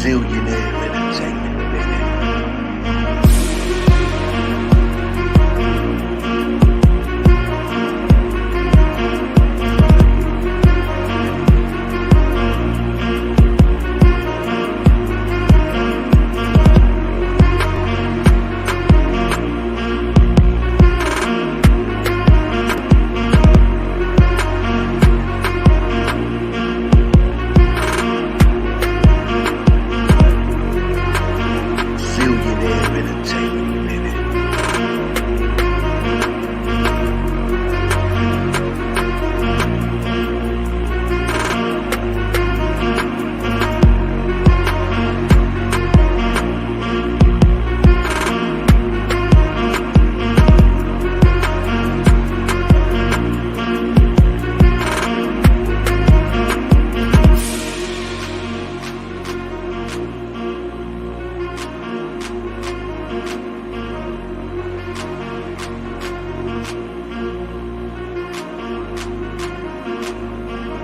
Zillionaire Entertainment, baby.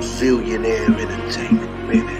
Zillionaire Entertainment, baby.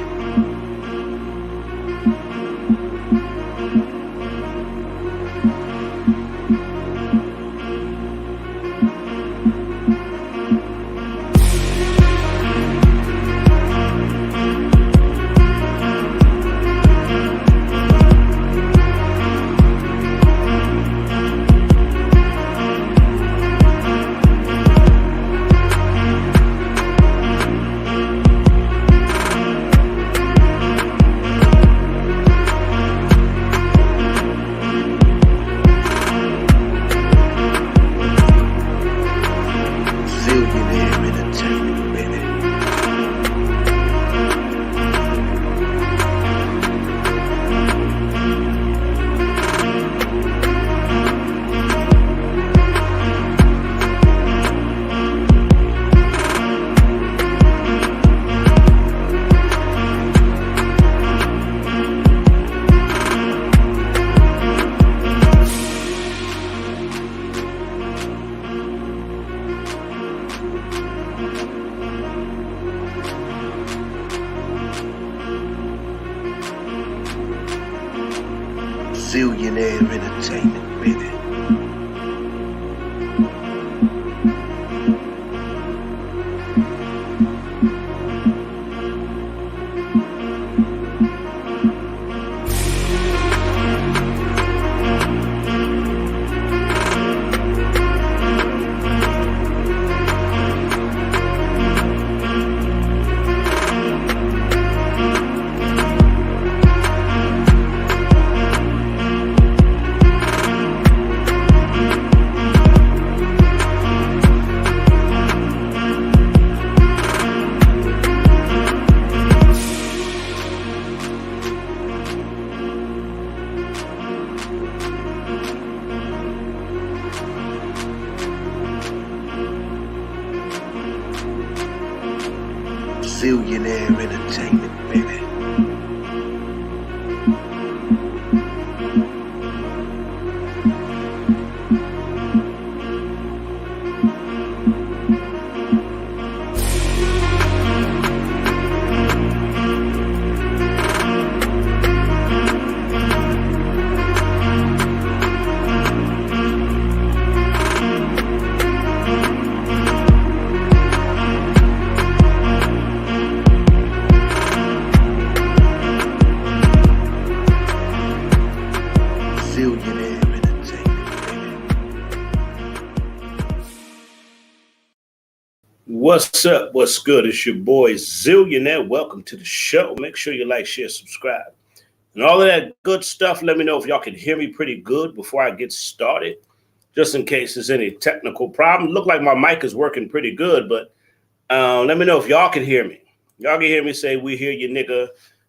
Zillionaire Entertainment, baby. Zillionaire Entertainment, baby. What's up? What's good? It's your boy Zillionaire. Welcome to the show. Make sure you like, share, subscribe, and all of that good stuff. Let me know if y'all can hear me pretty good before I get started, just in case there's any technical problem. Look like my mic is working pretty good, but let me know if y'all can hear me. Y'all can hear me say, "We hear you, nigga.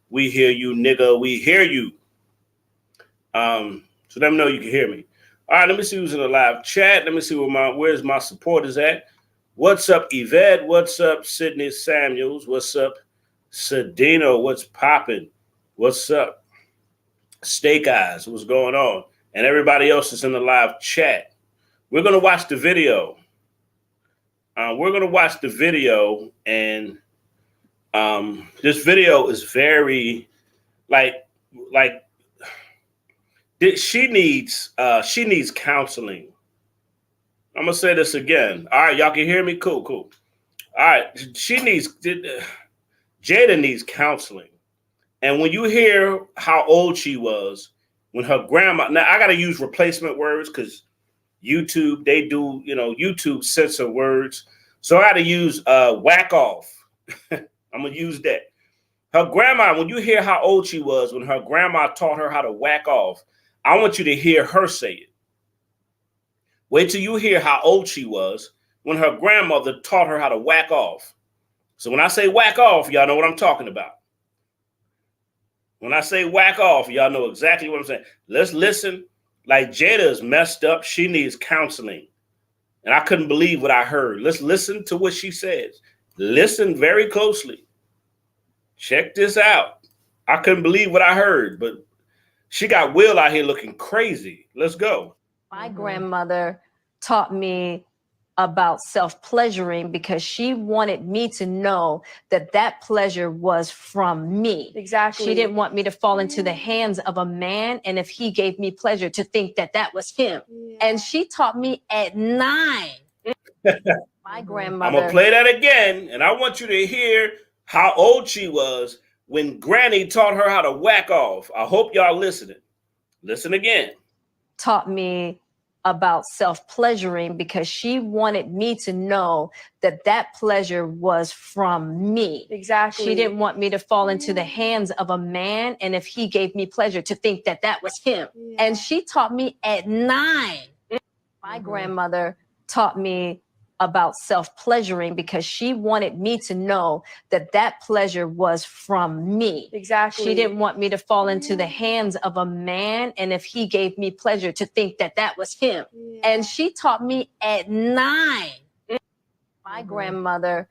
We hear you, nigga. We hear you." So let me know you can hear me. All right, let me see who's in the live chat. Let me see where's my supporters at. What's up, Yvette? What's up, Sydney Samuels? What's up, Sedino? What's popping? What's up, Steak Eyes? What's going on? And everybody else is in the live chat. We're going to watch the video. And this video is very, like, like she needs counseling. I'm gonna say this again. All right, y'all can hear me? Cool. All right, Jada needs counseling. And when you hear how old she was when her grandma, now I gotta use replacement words because YouTube, they do, YouTube censor words. So I gotta use whack off. I'm gonna use that. Her grandma, when you hear how old she was when her grandma taught her how to whack off, I want you to hear her say it. Wait till you hear how old she was when her grandmother taught her how to whack off. So when I say whack off, y'all know what I'm talking about. When I say whack off, y'all know exactly what I'm saying. Let's listen. Like Jada is messed up. She needs counseling. And I couldn't believe what I heard. Let's listen to what she says. Listen very closely. Check this out. I couldn't believe what I heard, but she got Will out here looking crazy. Let's go. My grandmother taught me about self-pleasuring because she wanted me to know that that pleasure was from me. Exactly. She didn't want me to fall into the hands of a man, and if he gave me pleasure, to think that that was him. Yeah. And she taught me at 9. My grandmother. I'm going to play that again, and I want you to hear how old she was when Granny taught her how to whack off. I hope y'all listening. Listen again. Taught me about self-pleasuring because she wanted me to know that that pleasure was from me. Exactly. She didn't want me to fall into the hands of a man, and if he gave me pleasure, to think that that was him. Yeah. And she taught me at 9. My grandmother taught me about self-pleasuring because she wanted me to know that that pleasure was from me. Exactly. She didn't want me to fall into the hands of a man, and if he gave me pleasure, to think that that was him. Yeah. And she taught me at 9. My grandmother.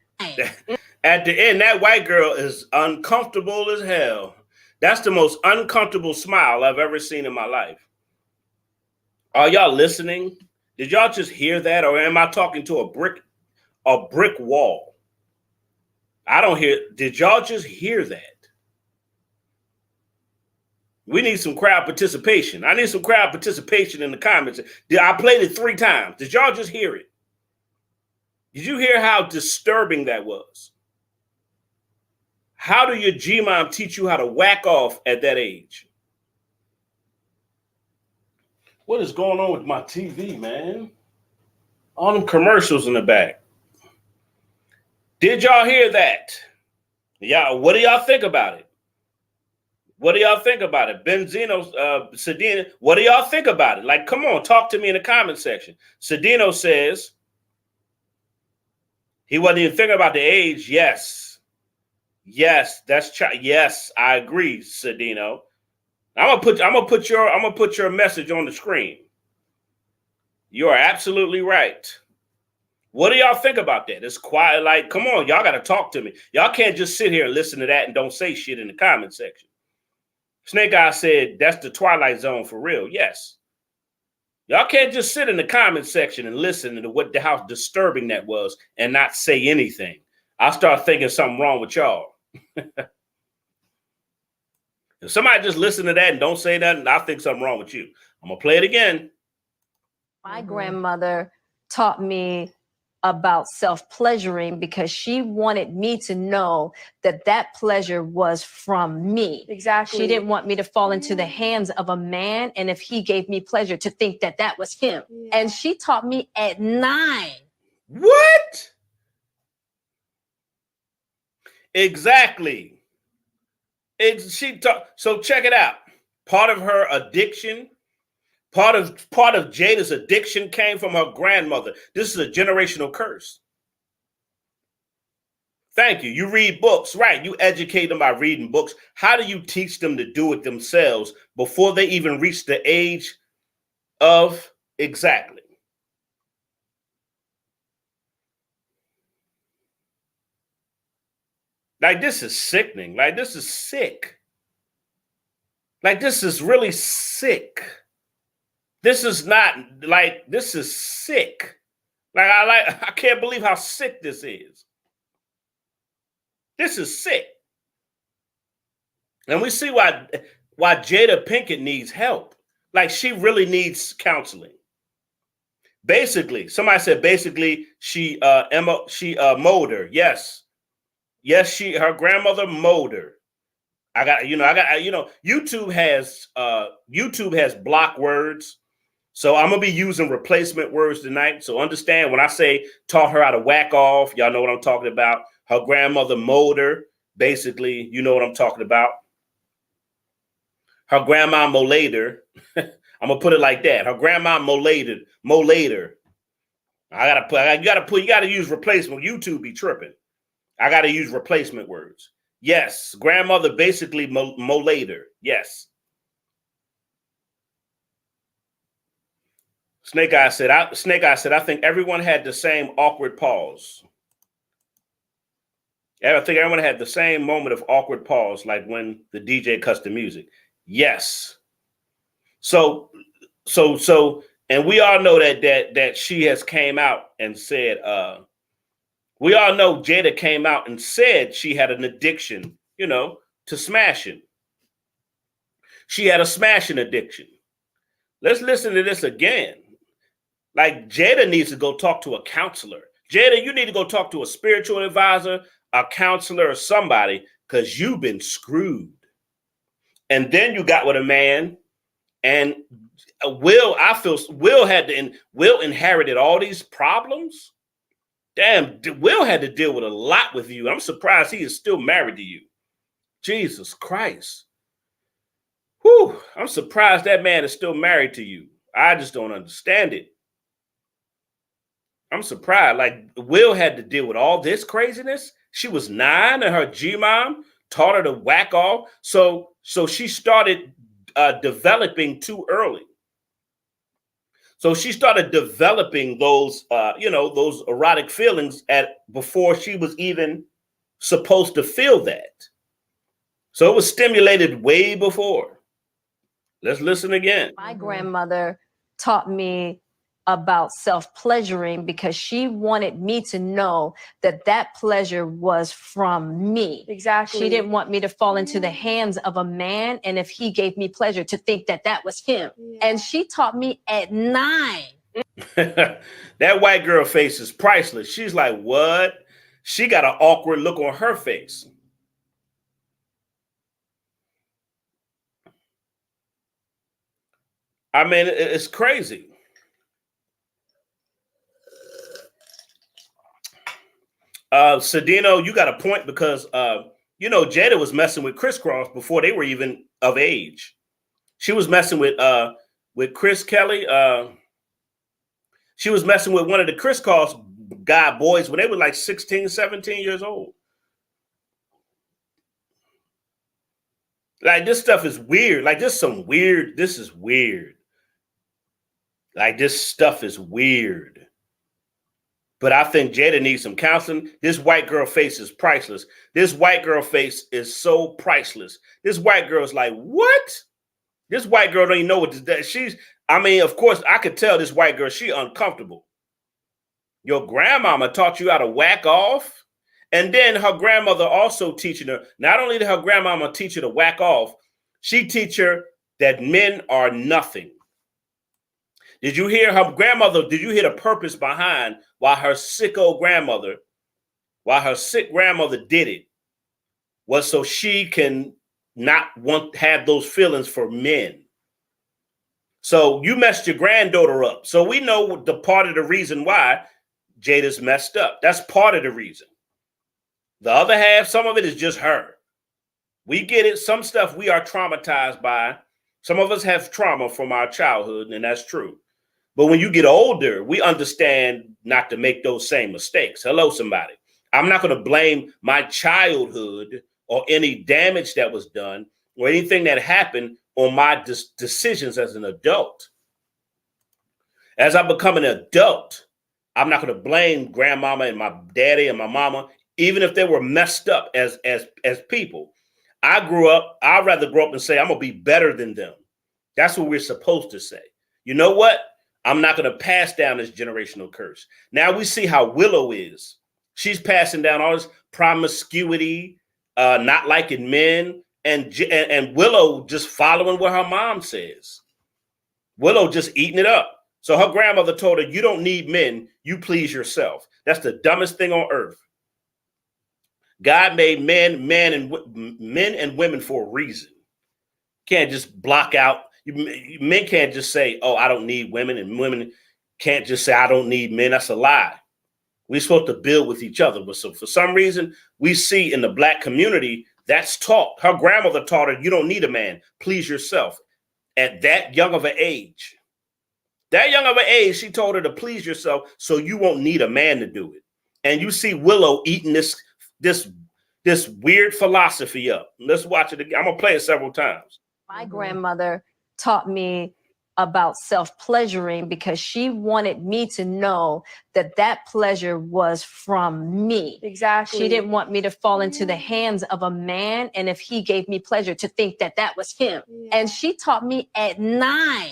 At the end, that white girl is uncomfortable as hell. That's the most uncomfortable smile I've ever seen in my life. Are y'all listening? Did y'all just hear that, or am I talking to a brick wall? I don't hear. Did y'all just hear that? We need some crowd participation. I need some crowd participation in the comments. I played it 3 times. Did y'all just hear it? Did you hear how disturbing that was? How do your GMOM teach you how to whack off at that age? What is going on with my TV, man? All them commercials in the back. Did y'all hear that? Y'all, what do y'all think about it? What do y'all think about it? Benzino, Cedino, what do y'all think about it? Like, come on, talk to me in the comment section. Cedino says he wasn't even thinking about the age. Yes, yes, I agree, Cedino. I'm gonna put your message on the screen. You are absolutely right. What do y'all think about that? It's quiet. Like, come on, y'all got to talk to me. Y'all can't just sit here and listen to that and don't say shit in the comment section. Snake Eye said that's the Twilight Zone for real. Yes. Y'all can't just sit in the comment section and listen to how disturbing that was and not say anything. I start thinking something wrong with y'all. If somebody just listen to that and don't say nothing, I think something wrong with you. I'm going to play it again. My grandmother taught me about self-pleasuring because she wanted me to know that that pleasure was from me. Exactly. She didn't want me to fall into the hands of a man, and if he gave me pleasure, to think that that was him. Yeah. And she taught me at 9. What? Exactly. So check it out. Part of her addiction, part of Jada's addiction came from her grandmother. This is a generational curse. Thank you. You read books, right? You educate them by reading books. How do you teach them to do it themselves before they even reach the age of exactly? Like, this is sickening. Like, this is sick. Like, this is really sick. This is not like, this is sick. I can't believe how sick this is. This is sick. And we see why why Jada Pinkett needs help. Like, she really needs counseling. Basically, somebody said basically she mowed her. Yes. Yes, her grandmother mowed her. YouTube has block words. So I'm gonna be using replacement words tonight. So understand when I say taught her how to whack off, y'all know what I'm talking about. Her grandmother mowed her. Basically, you know what I'm talking about. Her grandma molayed her. I'm gonna put it like that. Her grandma molayed her. You gotta use replacement. YouTube be tripping. I gotta use replacement words. Yes, grandmother basically molayed her. Yes. Snake Eye said, I think everyone had the same awkward pause. I think everyone had the same moment of awkward pause, like when the DJ cuts the music. Yes. So, and we all know that she has came out and said, we all know Jada came out and said she had an addiction, to smashing. She had a smashing addiction. Let's listen to this again. Like, Jada needs to go talk to a counselor. Jada, you need to go talk to a spiritual advisor, a counselor, or somebody, because you've been screwed. And then you got with a man, and Will inherited all these problems. Damn, Will had to deal with a lot with you. I'm surprised he is still married to you. Jesus Christ. Whew, I'm surprised that man is still married to you. I just don't understand it. I'm surprised. Like, Will had to deal with all this craziness. She was 9 and her GMOM taught her to whack off. So she started developing too early. So she started developing those, those erotic feelings before she was even supposed to feel that. So it was stimulated way before. Let's listen again. My grandmother taught me about self-pleasuring because she wanted me to know that pleasure was from me. Exactly. She didn't want me to fall into the hands of a man, and if he gave me pleasure, to think that was him. Yeah. And she taught me at 9. That white girl face is priceless. She's like, what? She got an awkward look on her face. I mean, it's crazy. Cedino, you got a point because, Jada was messing with Crisscross before they were even of age. She was messing with Chris Kelly. She was messing with one of the Crisscross boys when they were like 16, 17 years old. Like, this stuff is weird. Like, this is weird. Like, this stuff is weird. But I think Jada needs some counseling. This white girl face is priceless. This white girl face is so priceless. This white girl is like, what? This white girl don't even know what this. Of course, I could tell this white girl, she uncomfortable. Your grandmama taught you how to whack off. And then her grandmother also teaching her, not only did her grandmama teach her to whack off, she teach her that men are nothing. Did you hear her grandmother? Did you hear the purpose behind why her sick grandmother did it? Was so she can not have those feelings for men. So you messed your granddaughter up. So we know the part of the reason why Jada's messed up. That's part of the reason. The other half, some of it is just her. We get it. Some stuff we are traumatized by. Some of us have trauma from our childhood, and that's true. But when you get older, we understand not to make those same mistakes. Hello, somebody. I'm not going to blame my childhood or any damage that was done or anything that happened on my decisions as an adult. As I become an adult, I'm not going to blame grandmama and my daddy and my mama, even if they were messed up as people. I'd rather grow up and say, I'm going to be better than them. That's what we're supposed to say. You know what? I'm not going to pass down this generational curse. Now we see how Willow is. She's passing down all this promiscuity, not liking men, and Willow just following what her mom says. Willow just eating it up. So her grandmother told her, you don't need men, you please yourself. That's the dumbest thing on earth. God made men and women for a reason. Can't just block out. Men can't just say, oh, I don't need women, and women can't just say, I don't need men. That's a lie. We're supposed to build with each other. But so for some reason, we see in the Black community, that's taught. Her grandmother taught her, you don't need a man. Please yourself. At that young of an age. That young of an age, she told her to please yourself so you won't need a man to do it. And you see Willow eating this weird philosophy up. Let's watch it again. I'm going to play it several times. My grandmother taught me about self-pleasuring because she wanted me to know that that pleasure was from me. Exactly. She didn't want me to fall into the hands of a man, and if he gave me pleasure, to think that that was him. Yeah. And she taught me at 9.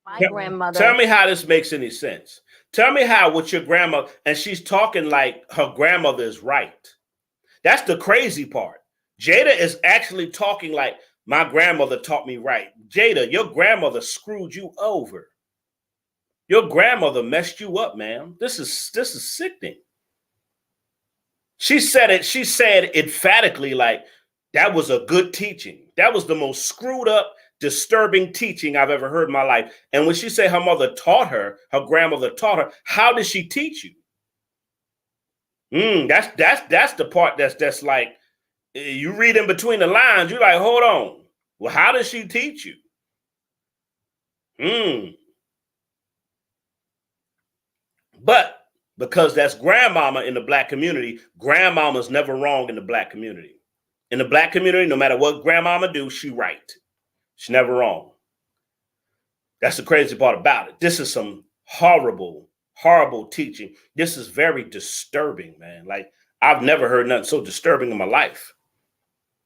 My grandmother. Tell me how this makes any sense. Tell me how with your grandma, and she's talking like her grandmother is right. That's the crazy part. Jada is actually talking like, my grandmother taught me right. Jada, your grandmother screwed you over. Your grandmother messed you up, man. This is sickening. She said emphatically, like, that was a good teaching. That was the most screwed up, disturbing teaching I've ever heard in my life. And when she said her mother taught her, her grandmother taught her, how did she teach you? That's the part that's like, you read in between the lines, you're like, hold on. Well, how does she teach you? But because that's grandmama in the Black community, grandmama's never wrong in the Black community. In the Black community, no matter what grandmama do, she right. She's never wrong. That's the crazy part about it. This is some horrible, horrible teaching. This is very disturbing, man. Like, I've never heard nothing so disturbing in my life.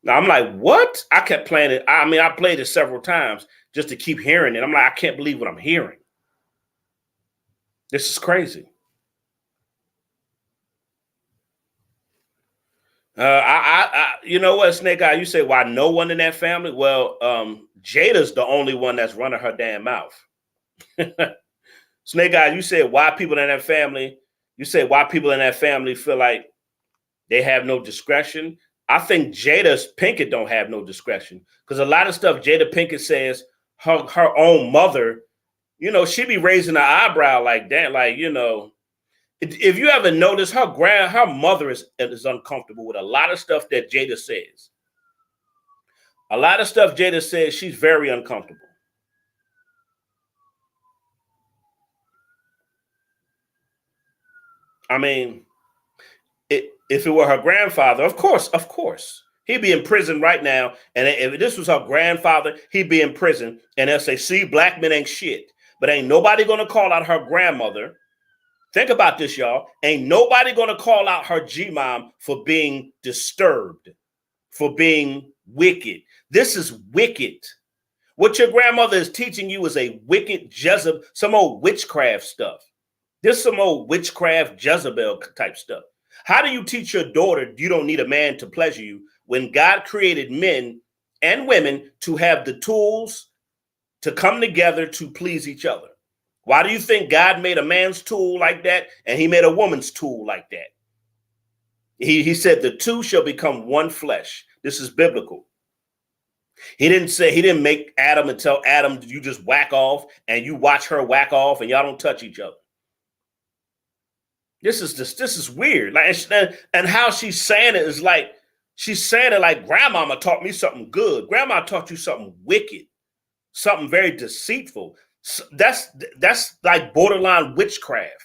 Now, I'm like, what? I kept playing it. I mean, I played it several times just to keep hearing it. I'm like, I can't believe what I'm hearing. This is crazy. You know what, Snake Eye, you say, why no one in that family? Well, Jada's the only one that's running her damn mouth. Snake Eye, you said why people in that family, feel like they have no discretion. I think Jada Pinkett don't have no discretion, because a lot of stuff Jada Pinkett says, her own mother, you know, she be raising her eyebrow like that. Like, you know, if you ever notice, her mother is uncomfortable with a lot of stuff that Jada says. A lot of stuff Jada says, she's very uncomfortable. I mean, if it were her grandfather, of course, he'd be in prison right now. And if this was her grandfather, he'd be in prison. And they'll say, see, Black men ain't shit. But ain't nobody going to call out her grandmother. Think about this, y'all. Ain't nobody going to call out her GMOM for being disturbed, for being wicked. This is wicked. What your grandmother is teaching you is a wicked Jezebel, some old witchcraft stuff. This is some old witchcraft Jezebel type stuff. How do you teach your daughter you don't need a man to pleasure you when God created men and women to have the tools to come together to please each other? Why do you think God made a man's tool like that and he made a woman's tool like that? He said the two shall become one flesh. This is biblical. He didn't make Adam and tell Adam, you just whack off and you watch her whack off and y'all don't touch each other. This is weird. Like, and how she's saying it is like, she's saying it like grandmama taught me something good. Grandma taught you something wicked, something very deceitful. That's like borderline witchcraft.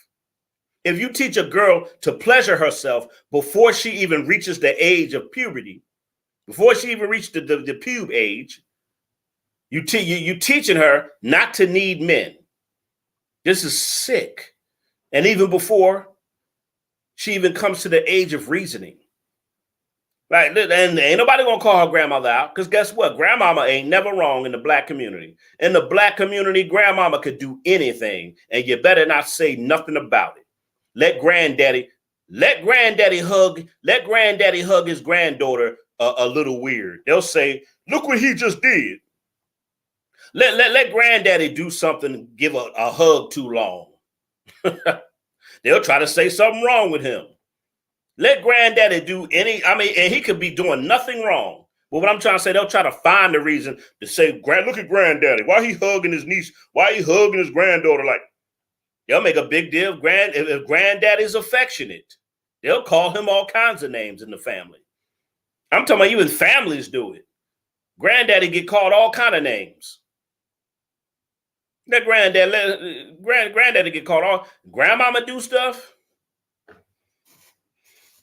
If you teach a girl to pleasure herself before she even reaches the age of puberty, before she even reached the pube age, you teaching her not to need men. This is sick. And even before she even comes to the age of reasoning. Like, and ain't nobody gonna call her grandmother out, because guess what? Grandmama ain't never wrong in the Black community. In the Black community, grandmama could do anything, and you better not say nothing about it. Let granddaddy hug his granddaughter a little weird. They'll say, look what he just did. Let granddaddy do something, give a hug too long. They'll try to say something wrong with him. Let granddaddy do and he could be doing nothing wrong. But what I'm trying to say, they'll try to find a reason to say, look at granddaddy. Why he hugging his niece? Why he hugging his granddaughter? Like, they'll make a big deal if granddaddy's affectionate. They'll call him all kinds of names in the family. I'm talking about even families do it. Granddaddy get called all kind of names. Let granddaddy get called all. Grandmama do stuff.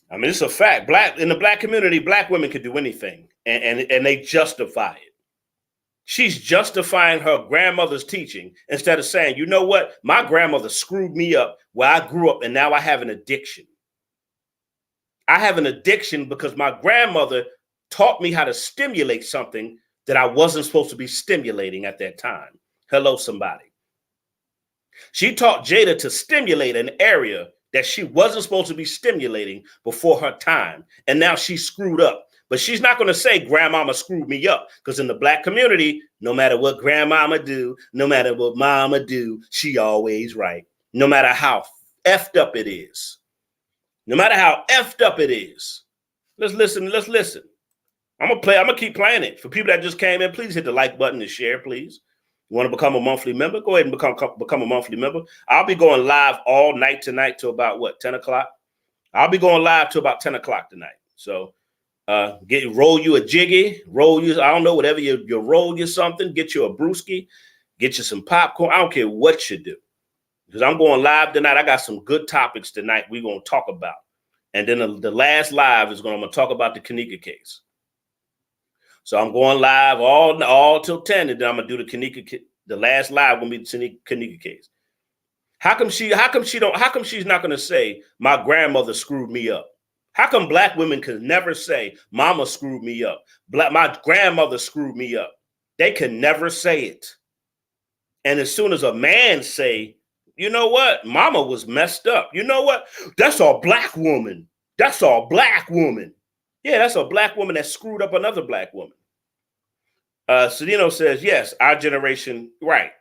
I mean, it's a fact. In the black community, black women can do anything, and they justify it. She's justifying her grandmother's teaching instead of saying, you know what? My grandmother screwed me up where I grew up, and now I have an addiction. I have an addiction because my grandmother taught me how to stimulate something that I wasn't supposed to be stimulating at that time. Hello, somebody. She taught Jada to stimulate an area that she wasn't supposed to be stimulating before her time. And now she's screwed up. But she's not going to say grandmama screwed me up, because in the black community, no matter what grandmama do, no matter what mama do, she always right. No matter how effed up it is. No matter how effed up it is. Let's listen. I'm going to keep playing it. For people that just came in, please hit the like button and share, please. You want to become a monthly member? Go ahead and become a monthly member. I'll be going live all night tonight till about 10 o'clock. I'll be going live till about 10 o'clock tonight. So roll you a jiggy, I don't know, whatever you roll you something, get you a brewski, get you some popcorn. I don't care what you do, because I'm going live tonight. I got some good topics tonight we're going to talk about. And then the last live is I'm going to talk about the Kanika case. So I'm going live all till 10, and then I'm gonna do the last live will be the Kanika case. How come she's not gonna say my grandmother screwed me up? How come black women can never say mama screwed me up? My grandmother screwed me up. They can never say it. And as soon as a man say, you know what, mama was messed up. You know what? That's a black woman. That's a black woman. Yeah, that's a black woman that screwed up another black woman. Cedino says, yes, our generation, right.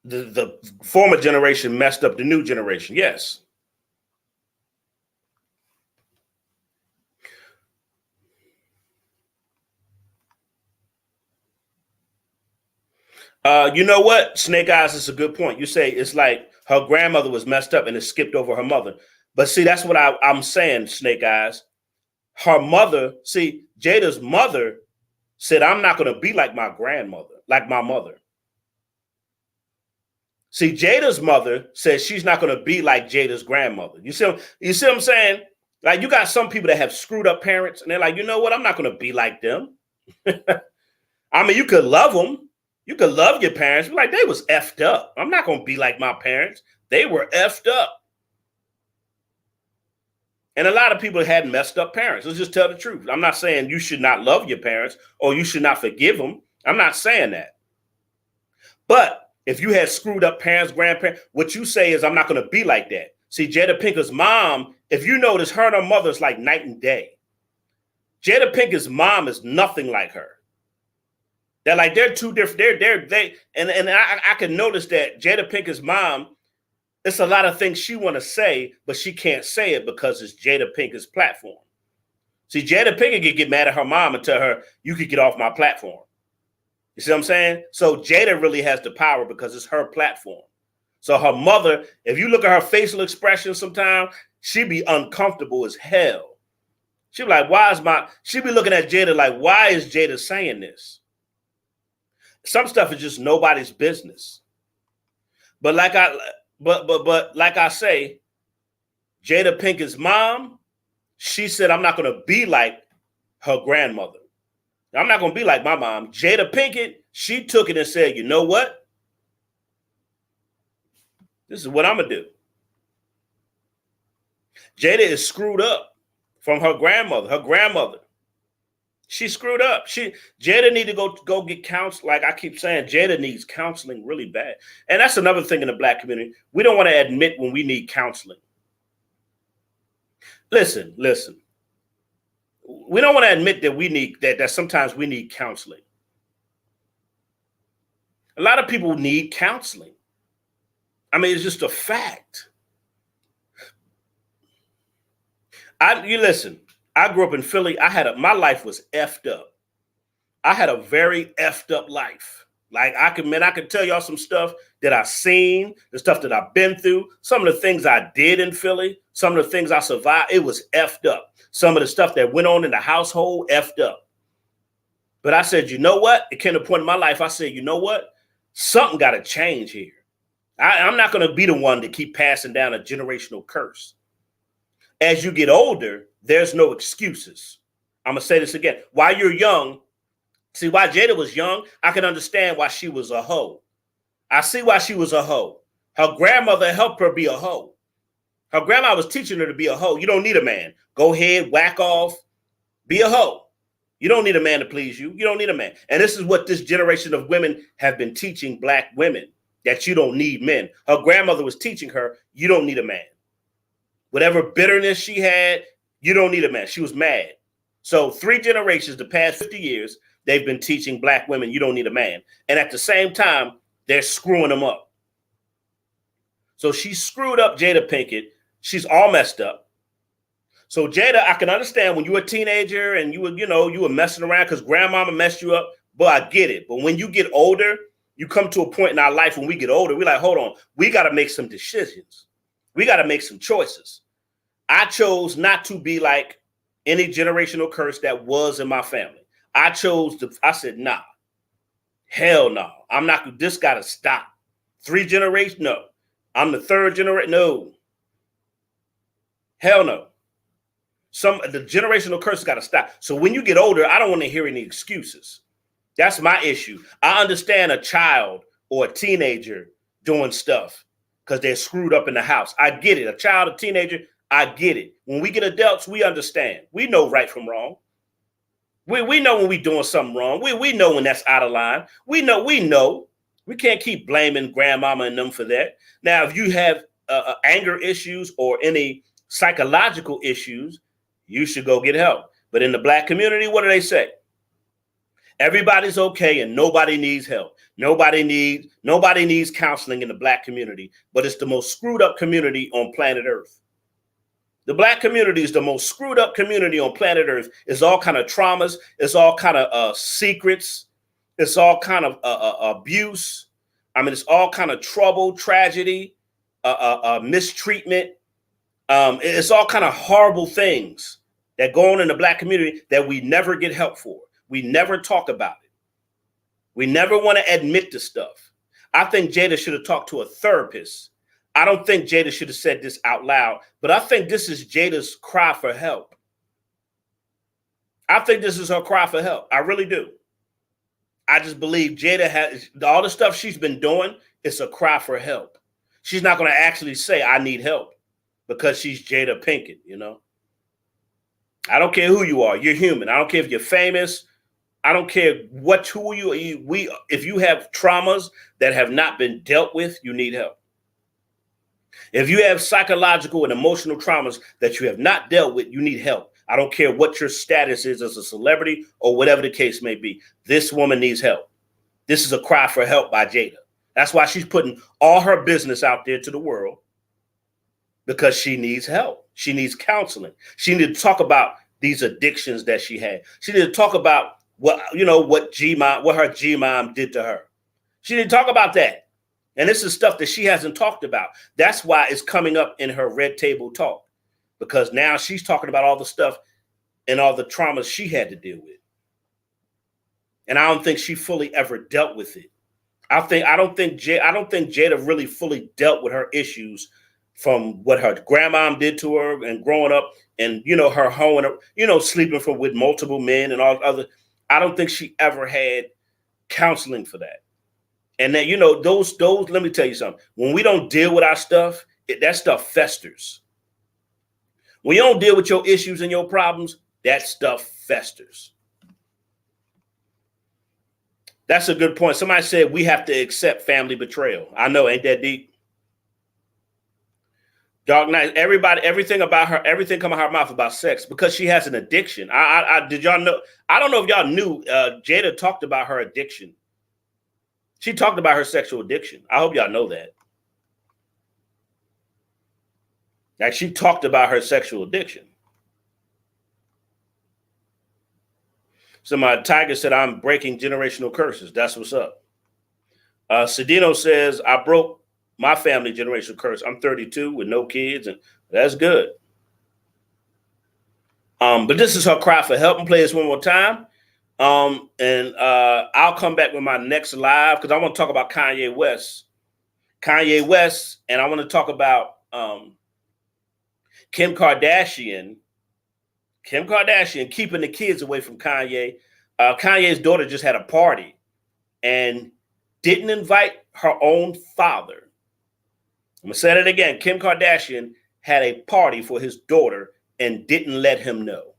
The former generation messed up the new generation, yes. You know what, Snake Eyes, is a good point. You say it's like her grandmother was messed up and it skipped over her mother. But see, that's what I'm saying, Snake Eyes. Her mother, see, Jada's mother said, I'm not going to be like my grandmother, like my mother. See, Jada's mother says she's not going to be like Jada's grandmother. You see what I'm saying? Like, you got some people that have screwed up parents, and they're like, you know what? I'm not going to be like them. I mean, you could love them. You could love your parents. But like, they was effed up. I'm not going to be like my parents. They were effed up. And a lot of people had messed up parents. Let's just tell the truth. I'm not saying you should not love your parents or you should not forgive them. I'm not saying that. But if you had screwed up parents, grandparents, what you say is, I'm not going to be like that. See, Jada Pinkett's mom, if you notice, her and her mother's like night and day. Jada Pinkett's mom is nothing like her. They're two different. I can notice that Jada Pinkett's mom, it's a lot of things she want to say, but she can't say it because it's Jada Pinkett's platform. See, Jada Pinkett could get mad at her mom and tell her, you could get off my platform. You see what I'm saying? So Jada really has the power because it's her platform. So her mother, if you look at her facial expression sometimes, she be uncomfortable as hell. She be like, she be looking at Jada like, why is Jada saying this? Some stuff is just nobody's business. But like I say, Jada Pinkett's mom, she said, I'm not going to be like her grandmother. I'm not going to be like my mom. Jada Pinkett, she took it and said, you know what? This is what I'm going to do. Jada is screwed up from her grandmother. Her grandmother, she screwed up. Jada need to go get counseling. Like I keep saying, Jada needs counseling really bad. And that's another thing in the black community. We don't want to admit when we need counseling. Listen. we don't want to admit that we need that sometimes we need counseling. A lot of people need counseling. I mean, it's just a fact. You listen, I grew up in Philly. My life was effed up. I had a very effed up life. Like I could tell y'all some stuff that I've seen, the stuff that I've been through, some of the things I did in Philly, some of the things I survived. It was effed up. Some of the stuff that went on in the household, effed up. But I said, you know what? It came to a point in my life. I said, you know what? Something got to change here. I'm not going to be the one to keep passing down a generational curse. As you get older, there's no excuses. I'm going to say this again. While you're young, see, why Jada was young, I can understand why she was a hoe. I see why she was a hoe. Her grandmother helped her be a hoe. Her grandma was teaching her to be a hoe. You don't need a man. Go ahead, whack off, be a hoe. You don't need a man to please you. You don't need a man. And this is what this generation of women have been teaching black women, that you don't need men. Her grandmother was teaching her, you don't need a man. Whatever bitterness she had, you don't need a man. She was mad. So 3 generations, the past 50 years, they've been teaching black women, you don't need a man. And at the same time, they're screwing them up. So she screwed up Jada Pinkett. She's all messed up. So Jada, I can understand when you were a teenager and you were messing around because grandmama messed you up. But I get it. But when you get older, you come to a point in our life when we get older, we're like, hold on, we got to make some decisions. We got to make some choices. I chose not to be like any generational curse that was in my family. I said, nah, hell no. I'm not, this got to stop. 3 generations, no. I'm the 3rd generation, no. Hell no. The generational curse got to stop. So when you get older, I don't want to hear any excuses. That's my issue. I understand a child or a teenager doing stuff because they're screwed up in the house. I get it. A child, a teenager, I get it. When we get adults, we understand. We know right from wrong. We know when we're doing something wrong. We know when that's out of line. We know. We can't keep blaming grandmama and them for that. Now, if you have anger issues or any psychological issues, you should go get help. But in the black community, what do they say? Everybody's okay and nobody needs help. Nobody needs counseling in the black community, but it's the most screwed up community on planet Earth. The black community is the most screwed up community on planet Earth. It's all kind of traumas. It's all kind of secrets. It's all kind of abuse. I mean, it's all kind of trouble, tragedy, mistreatment. It's all kind of horrible things that go on in the black community that we never get help for. We never talk about it. We never want to admit to stuff. I think Jada should have talked to a therapist. I don't think Jada should have said this out loud, but I think this is Jada's cry for help. I think this is her cry for help. I really do. I just believe Jada has all the stuff she's been doing. It's a cry for help. She's not going to actually say, I need help, because she's Jada Pinkett, I don't care who you are. You're human. I don't care if you're famous. I don't care who you are. If you have traumas that have not been dealt with, you need help. If you have psychological and emotional traumas that you have not dealt with, you need help. I don't care what your status is as a celebrity or whatever the case may be. This woman needs help. This is a cry for help by Jada. That's why she's putting all her business out there to the world, because she needs help. She needs counseling. She needs to talk about these addictions that she had. She needs to talk about what her GMOM did to her. She didn't talk about that. And this is stuff that she hasn't talked about. That's why it's coming up in her Red Table Talk, because now she's talking about all the stuff and all the traumas she had to deal with. And I don't think she fully ever dealt with it. I don't think Jada really fully dealt with her issues from what her grandmom did to her and growing up, and her hoeing, sleeping with multiple men and all other. I don't think she ever had counseling for that. And then those. Let me tell you something. When we don't deal with our stuff, that stuff festers. When you don't deal with your issues and your problems, that stuff festers. That's a good point. Somebody said we have to accept family betrayal. I know, ain't that deep? Dark Knight. Everybody, everything about her, everything come out her mouth about sex because she has an addiction. I did y'all know? I don't know if y'all knew. Jada talked about her addiction. She talked about her sexual addiction. I hope y'all know that. Like she talked about her sexual addiction. So my Tiger said, "I'm breaking generational curses." That's what's up. Cedino says, "I broke my family generational curse. I'm 32 with no kids, and that's good." But this is her cry for help. And play this one more time. And I'll come back with my next live because I want to talk about Kanye West. And I want to talk about Kim Kardashian keeping the kids away from Kanye. Kanye's daughter just had a party and didn't invite her own father. I'm gonna say it again. Kim Kardashian had a party for his daughter and didn't let him know.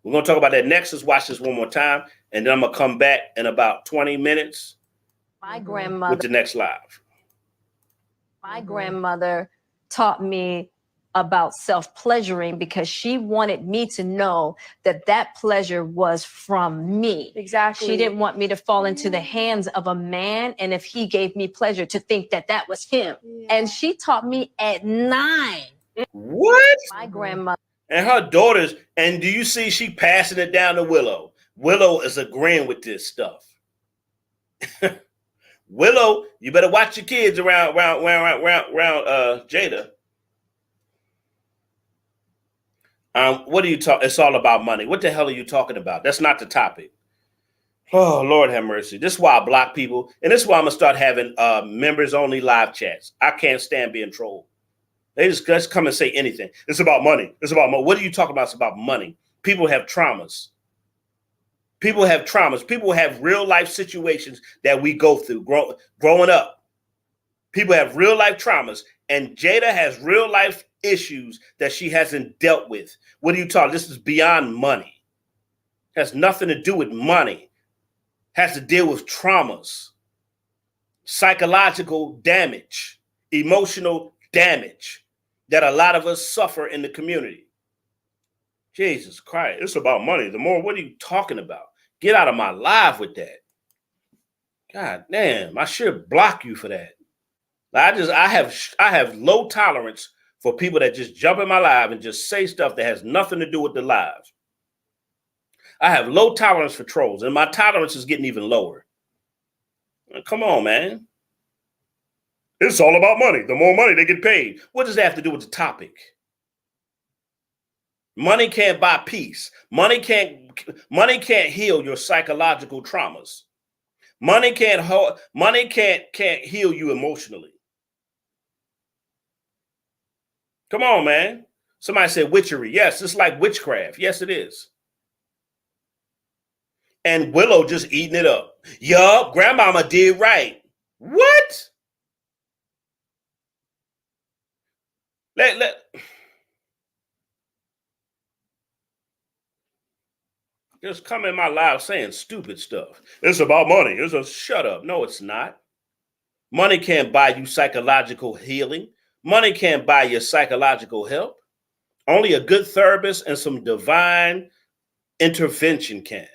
We're gonna talk about that next. Let's watch this one more time, and then I'm gonna come back in about 20 minutes. My grandmother with the next live. My grandmother taught me about self-pleasuring because she wanted me to know that that pleasure was from me. Exactly. She didn't want me to fall into the hands of a man, and if he gave me pleasure, to think that that was him. Yeah. And she taught me at 9. What? My grandmother. And her daughters, and do you see she passing it down to Willow? Willow is agreeing with this stuff. Willow, you better watch your kids around Jada. What are you talking? It's all about money. What the hell are you talking about? That's not the topic. Oh, Lord have mercy. This is why I block people. And this is why I'm going to start having members only live chats. I can't stand being trolled. They just come and say anything. It's about money. It's about money. What are you talking about? It's about money. People have traumas. People have traumas. People have real life situations that we go through growing up. People have real life traumas. And Jada has real life issues that she hasn't dealt with. What are you talking? This is beyond money. Has nothing to do with money. Has to deal with traumas, psychological damage, emotional damage that a lot of us suffer in the community. Jesus Christ, it's about money. The more, what are you talking about? Get out of my life with that. God damn, I should block you for that. I have low tolerance for people that just jump in my live and just say stuff that has nothing to do with the live. I have low tolerance for trolls, and my tolerance is getting even lower. Come on, man. It's all about money. The more money they get paid. What does that have to do with the topic? Money can't buy peace. Money can't heal your psychological traumas. Money can't heal you emotionally. Come on, man. Somebody said witchery. Yes, it's like witchcraft. Yes, it is. And Willow just eating it up. Yup, grandmama did right. What? Just come in my live saying stupid stuff. It's about money. It's a shut up. No, it's not. Money can't buy you psychological healing. Money can't buy your psychological help. Only a good therapist and some divine intervention can.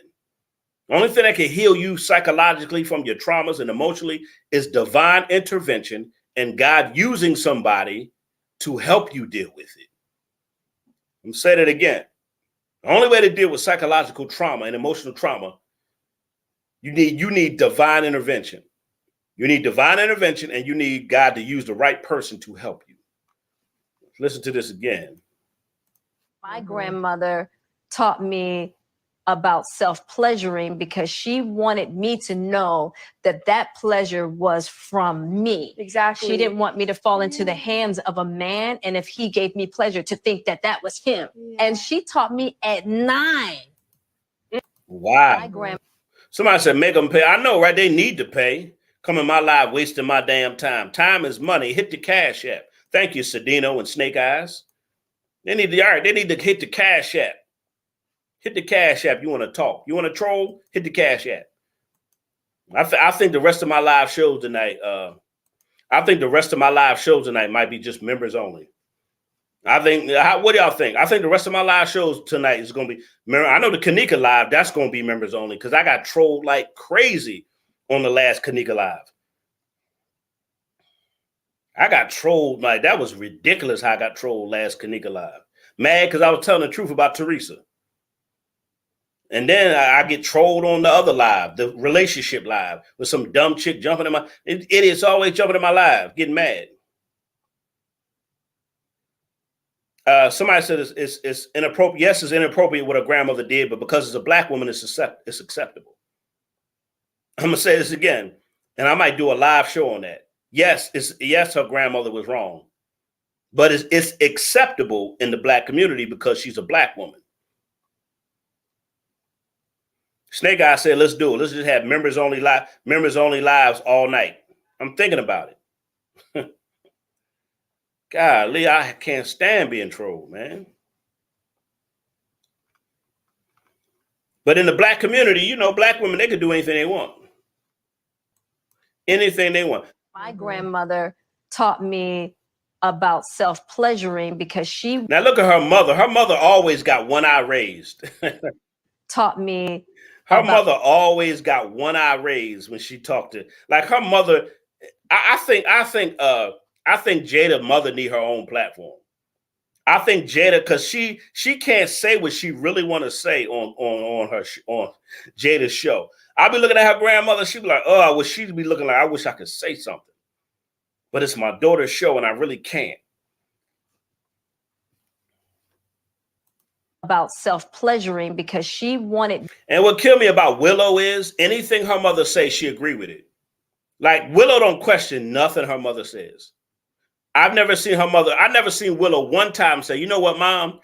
The only thing that can heal you psychologically from your traumas and emotionally is divine intervention and God using somebody to help you deal with it. I'm saying it again. The only way to deal with psychological trauma and emotional trauma, you need divine intervention. You need divine intervention, and you need God to use the right person to help you. Listen to this again. My grandmother taught me about self-pleasuring because she wanted me to know that that pleasure was from me. Exactly. She didn't want me to fall into the hands of a man, and if he gave me pleasure, to think that that was him. Yeah. And she taught me at 9. Wow. My grandmother. Somebody said make them pay. I know, right? They need to pay. Come in my live wasting my damn time. Time is money. Hit the Cash App. Thank you, Cedino and Snake Eyes. They need to hit the Cash App. Hit the Cash App. You want to talk. You want to troll? Hit the Cash App. I think the rest of my live shows tonight, might be just members only. I think. What do y'all think? I think the rest of my live shows tonight is going to be. I know the Kanika live. That's going to be members only because I got trolled like crazy on the last Kanika live. I got trolled like that was ridiculous. How I got trolled last Kanika live. Mad because I was telling the truth about Teresa. And then I get trolled on the other live, the relationship live, with some dumb chick jumping in my idiots always jumping in my live, getting mad. Somebody said it's inappropriate. Yes, it's inappropriate what a grandmother did, but because it's a black woman, it's acceptable. I'm gonna say this again, and I might do a live show on that. Yes, her grandmother was wrong, but it's acceptable in the black community because she's a black woman. Snake Eye said, let's do it. Let's just have members only lives all night. I'm thinking about it. Golly, I can't stand being trolled, man. But in the black community, you know, black women, they can do anything they want. Anything they want. My grandmother taught me about self-pleasuring because she Now look at her mother. Her mother always got one eye raised. taught me Her mother always got one eye raised when she talked to, like her mother. I think Jada mother need her own platform. I think Jada, because she can't say what she really want to say on Jada's show. I'll be looking at her grandmother. She'd be like, oh, I wish she'd be looking like, I wish I could say something. But it's my daughter's show and I really can't. About self-pleasuring because she wanted. And what killed me about Willow is anything her mother says, she agree with it. Like Willow don't question nothing her mother says. I've never seen Willow one time say, you know what, Mom,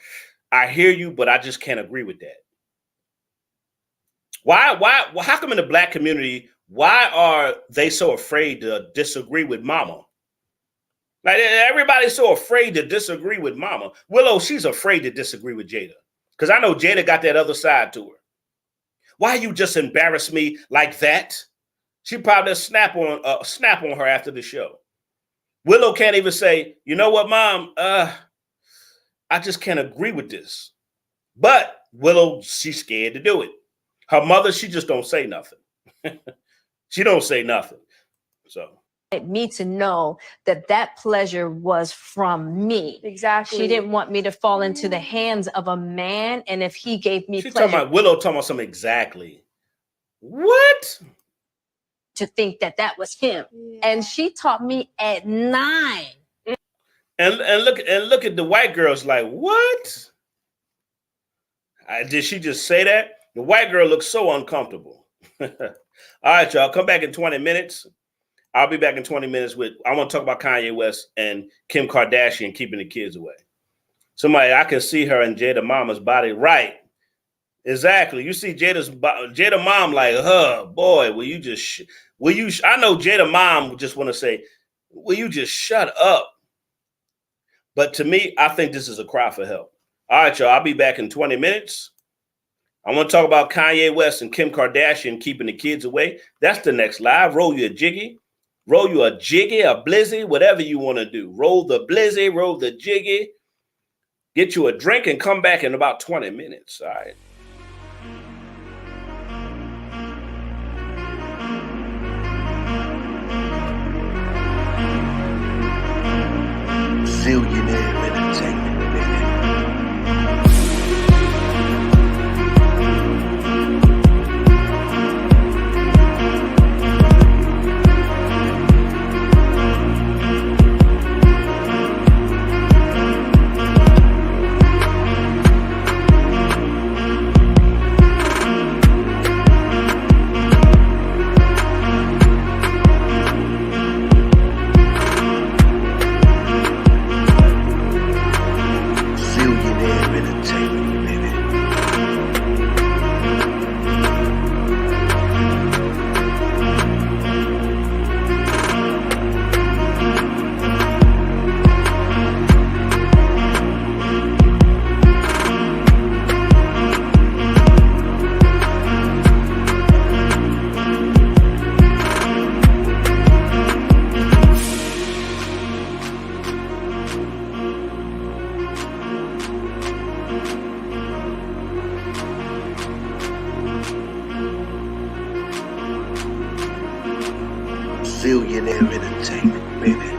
I hear you, but I just can't agree with that. Why, how come in the black community, why are they so afraid to disagree with Mama? Like everybody's so afraid to disagree with Mama. Willow, she's afraid to disagree with Jada. Because I know Jada got that other side to her. Why you just embarrass me like that? She probably snap on her after the show. Willow can't even say, you know what, Mom, I just can't agree with this. But Willow, she's scared to do it. Her mother, she just don't say nothing. She don't say nothing. So Me to know that pleasure was from me. Exactly. She didn't want me to fall into the hands of a man, and if he gave me she's pleasure, talking about Willow talking about something exactly. What? to think that was him. Yeah. And she taught me at 9. And look at the white girls like, what? Did she just say that? The white girl looks so uncomfortable. All right, y'all, come back in 20 minutes. I'll be back in 20 minutes I want to talk about Kanye West and Kim Kardashian keeping the kids away. Somebody, I can see her in Jada mama's body. Right. Exactly. You see Jada mom like, boy, I know Jada mom just want to say, will you just shut up? But to me, I think this is a cry for help. All right, y'all, I'll be back in 20 minutes. I want to talk about Kanye West and Kim Kardashian keeping the kids away. That's the next live. Roll you a jiggy. Roll you a jiggy, a blizzy, whatever you want to do. Roll the blizzy, roll the jiggy. Get you a drink and come back in about 20 minutes. All right. Zillionaire entertainment, baby. Zillionaire Entertainment, baby.